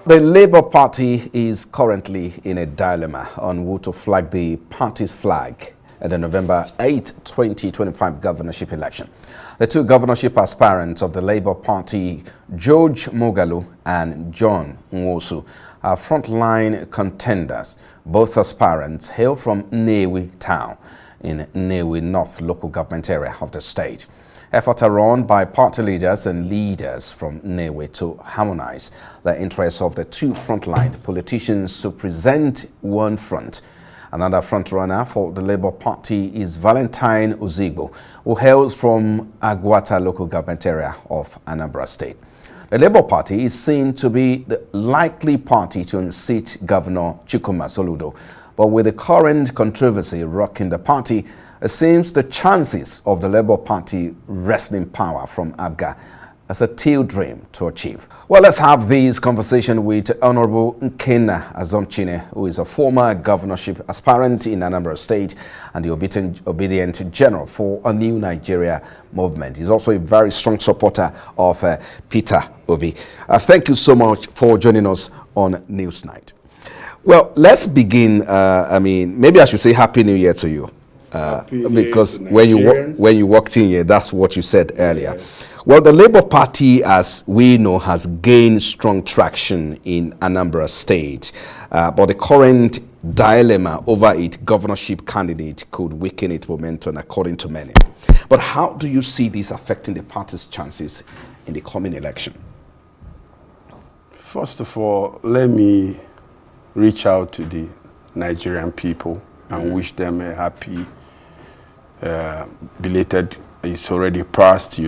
The Labour Party is currently in a dilemma on who to flag the party's flag at the November 8, 2025 governorship election. The two governorship aspirants of the Labour Party, George Moghalu and John Nwosu, are frontline contenders. Both aspirants hail from Nnewi town in Nnewi North local government area of the state. Efforts are on by party leaders and leaders from Nnewi to harmonize the interests of the two frontline politicians to present one front. Another frontrunner for the Labour Party is Valentine Ozigbo, who hails from Agwata local government area of Anambra State. The Labour Party is seen to be the likely party to unseat Governor Chukwuma Soludo, but with the current controversy rocking the party, it seems the chances of the Labour Party wresting power from ABGA as a teal dream to achieve. Well, let's have this conversation with Honorable Nkena Azomchine, who is a former governorship aspirant in Anambra State and the Obedient General for a New Nigeria movement. He's also a very strong supporter of Peter Obi. Thank you so much for joining us on Newsnight. Well, let's begin. Maybe I should say Happy New Year to you. Because when you walked in here, that's what you said earlier. Yeah. Well, the Labour Party, as we know, has gained strong traction in Anambra State, but the current dilemma over its governorship candidate could weaken its momentum, according to many. But how do you see this affecting the party's chances in the coming election? First of all, let me reach out to the Nigerian people and wish them a happy belated, it's already past,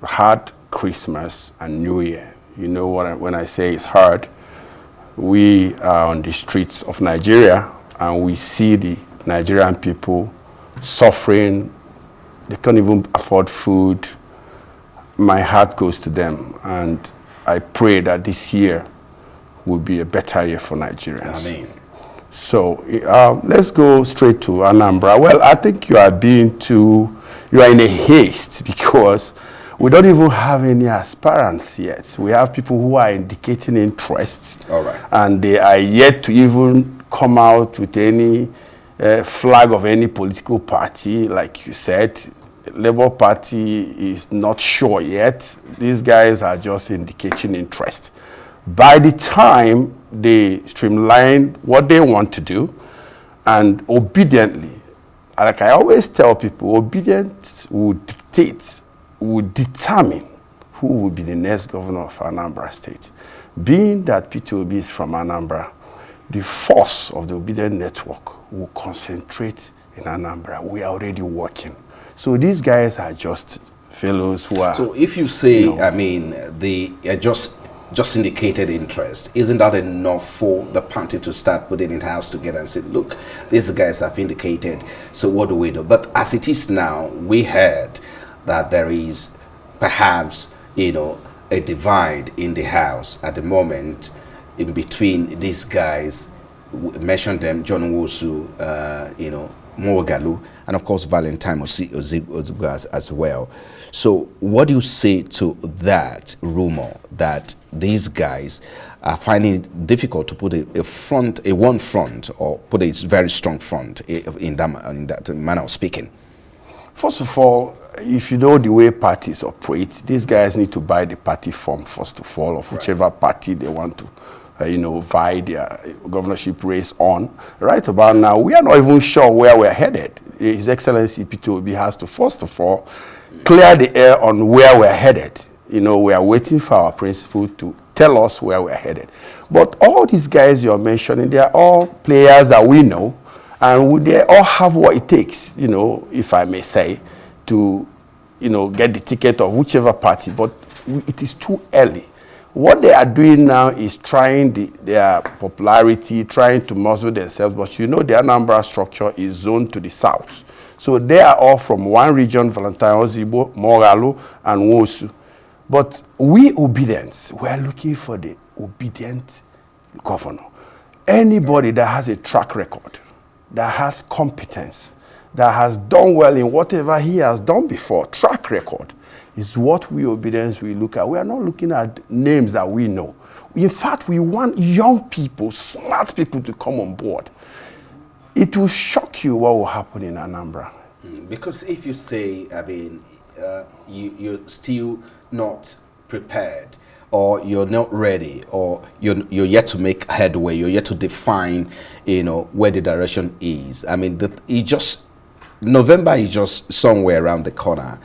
hard Christmas and New Year. You know what when I say it's hard, we are on the streets of Nigeria and we see the Nigerian people suffering. They can't even afford food. My heart goes to them, and I pray that this year will be a better year for Nigerians. Amen. So let's go straight to Anambra. Well, I think you are in a haste because we don't even have any aspirants yet. We have people who are indicating interests. All right. And they are yet to even come out with any flag of any political party. Like you said, the Labour Party is not sure yet. These guys are just indicating interest. By the time they streamline what they want to do and obediently, like I always tell people, obedience will dictate, will determine who will be the next governor of Anambra State. Being that Peter Obi is from Anambra, the force of the Obedient network will concentrate in Anambra. We are already working. So these guys are just fellows who are... So if you say, they are just indicated interest, isn't that enough for the party to start putting it house together and say, look, these guys have indicated, so what do we do? But as it is now, we heard that there is perhaps, a divide in the house at the moment in between these guys. Mentioned them, John Nwosu, Moghalu, and of course Valentine Ozigbo as well. So what do you say to that rumor that these guys are finding it difficult to put a one front, or put a very strong front in that manner of speaking? First of all, if you know the way parties operate, these guys need to buy the party form first of all, of whichever party they want to vie their governorship race on. Right about now, we are not even sure where we're headed. His Excellency Peter Obi has to, first of all, clear the air on where we're headed. We are waiting for our principal to tell us where we're headed. But all these guys you're mentioning, they are all players that we know, and they all have what it takes, if I may say, to, get the ticket of whichever party. But it is too early. What they are doing now is trying their popularity, trying to muzzle themselves. But the Anambra structure is zoned to the south. So they are all from one region, Valentine Ozigbo, Moghalu, and Nwosu. But we Obedients, we are looking for the obedient governor. Anybody that has a track record, that has competence, that has done well in whatever he has done before, track record. is what we Obidients we look at. We are not looking at names that we know. In fact, we want young people, smart people to come on board. It will shock you what will happen in Anambra. Because if you say, I mean, you're still not prepared, or you're not ready, or you're yet to make headway, you're yet to define, you know, where the direction is. I mean, November is just somewhere around the corner.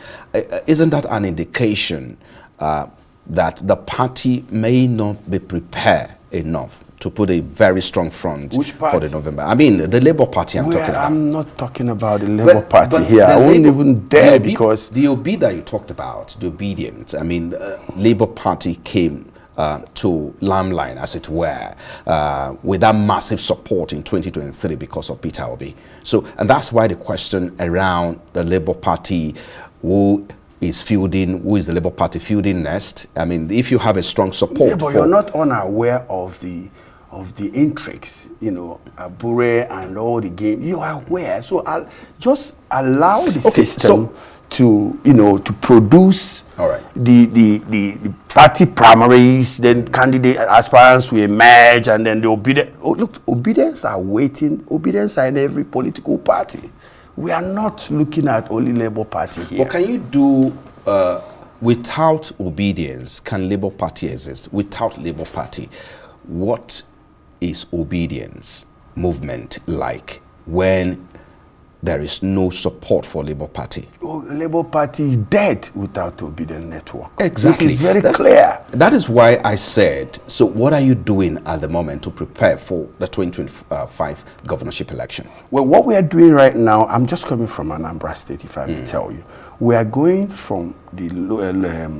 Isn't that an indication that the party may not be prepared enough to put a very strong front for the November? I mean, the Labour Party I'm talking about. I'm not talking about the Labour Party here. I wouldn't even dare, because... The Obi that you talked about, the Obidients, I mean, the Labour Party came to limelight, as it were, with that massive support in 2023 because of Peter Obi. So, and that's why the question around the Labour Party, who is the Labour Party fielding next? I mean, if you have a strong support... Yeah, but you're not unaware of the intrigues, you know, Abure and all the game. You are aware. So I'll just allow the system to, you know, to produce the party primaries, then candidate aspirants will emerge, and then the Obidients. Oh, look, Obidients are waiting. Obidients are in every political party. We are not looking at only Labour Party here. What can you do without Obidients? Can Labour Party exist without Labour Party? What is Obidients movement like when there is no support for Labour Party? Oh, Labour Party is dead without Obidient network. Exactly. It is very clear. That is why I said, so what are you doing at the moment to prepare for the 2025 governorship election? Well, what we are doing right now, I'm just coming from Anambra State, if I may tell you. We are going from the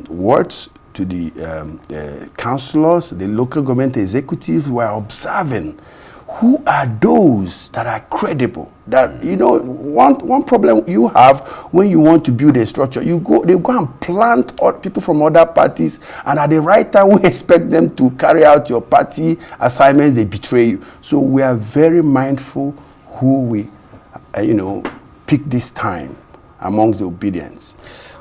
wards to the councillors, the local government executives. We are observing who are those that are credible. That, you know, one problem you have when you want to build a structure, they go and plant people from other parties, and at the right time we expect them to carry out your party assignments, they betray you. So we are very mindful who we, you know, pick this time amongst the Obidients.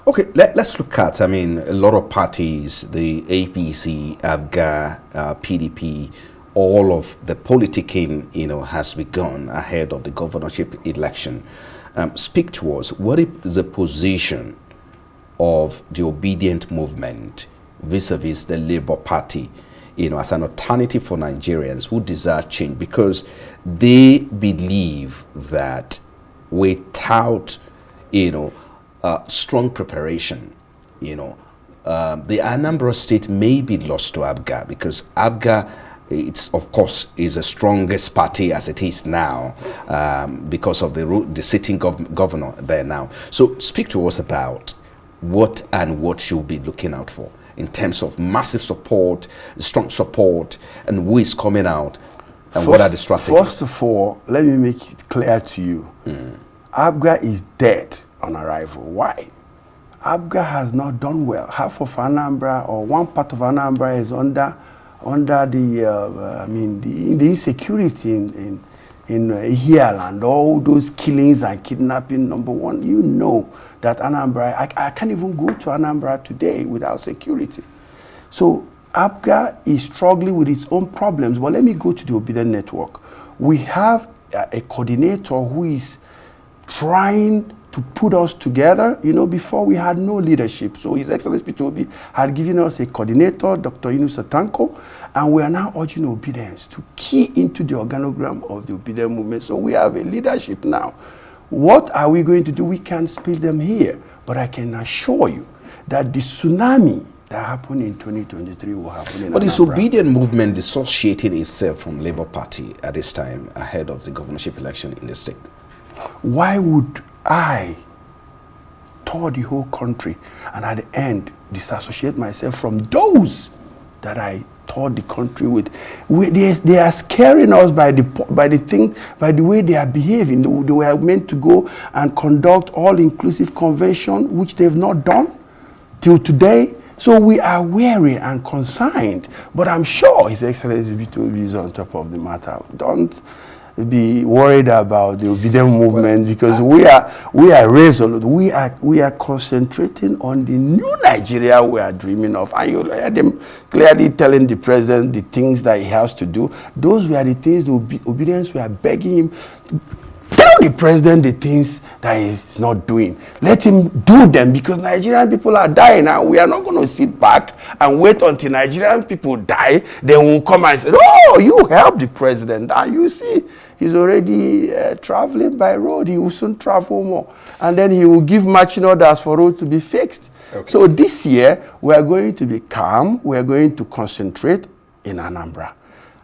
Okay, let's look at, I mean, a lot of parties, the APC, ABGA, PDP, all of the politicking, you know, has begun ahead of the governorship election. Speak to us. What is the position of the Obidient movement vis-a-vis the Labour Party, you know, as an alternative for Nigerians who desire change? Because they believe that without, you know, strong preparation, you know, the Anambra state may be lost to ABGA, because ABGA, it's of course is the strongest party as it is now, because of the sitting governor there now. So speak to us about what you'll be looking out for in terms of massive support, strong support, and who is coming out, and what are the strategies? First of all, let me make it clear to you. ABGA is dead on arrival. Why? ABGA has not done well. Half of Anambra, or one part of Anambra, is under the the insecurity in here, and all those killings and kidnapping. Number one, you know that Anambra, I can't even go to Anambra today without security. So ABGA is struggling with its own problems. But let me go to the Obidient network. We have a coordinator who is trying to put us together. You know, before we had no leadership. So His Excellency Peter Obi had given us a coordinator, Dr. Inusa Tanko, and we are now urging Obidients to key into the organogram of the Obidient movement. So we have a leadership now. What are we going to do? We can't spill them here, but I can assure you that the tsunami that happened in 2023 will happen in But Anambra. is Obidient movement dissociating itself from Labour Party at this time ahead of the governorship election in the state? Why would I tour the whole country and at the end disassociate myself from those that I toured the country with? They are scaring us by the way they are behaving. They were meant to go and conduct all-inclusive convention, which they've not done till today. So we are wary and concerned. But I'm sure His Excellency Vito is on top of the matter. be worried about the Obidients movement, because we are resolute. We are concentrating on the new Nigeria we are dreaming of. And you heard them clearly telling the president the things that he has to do. Those were the things the Obidients were begging him. Tell the president the things that he's not doing. Let him do them, because Nigerian people are dying, and we are not going to sit back and wait until Nigerian people die. Then we'll come and say, oh, you help the president. And you see, he's already traveling by road. He will soon travel more. And then he will give marching orders for road to be fixed. Okay. So this year, we are going to be calm. We are going to concentrate in Anambra.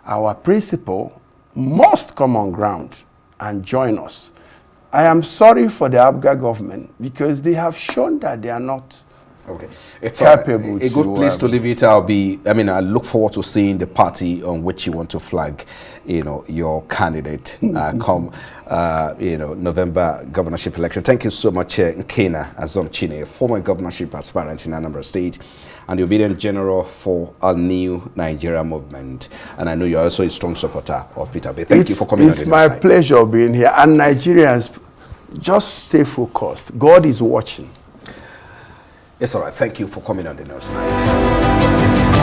Our principal must come on ground and join us. I am sorry for the Abga government, because they have shown that they are not capable. A good place to leave it. I look forward to seeing the party on which you want to flag, your candidate come, November governorship election. Thank you so much, Nkena Azomchine, former governorship aspirant in Anambra State, and the Obedient General for a new Nigeria movement. And I know you're also a strong supporter of Peter Obi. Thank you for coming on the It's my pleasure being here. And Nigerians, just stay focused. God is watching. It's all right. Thank you for coming on the News Night.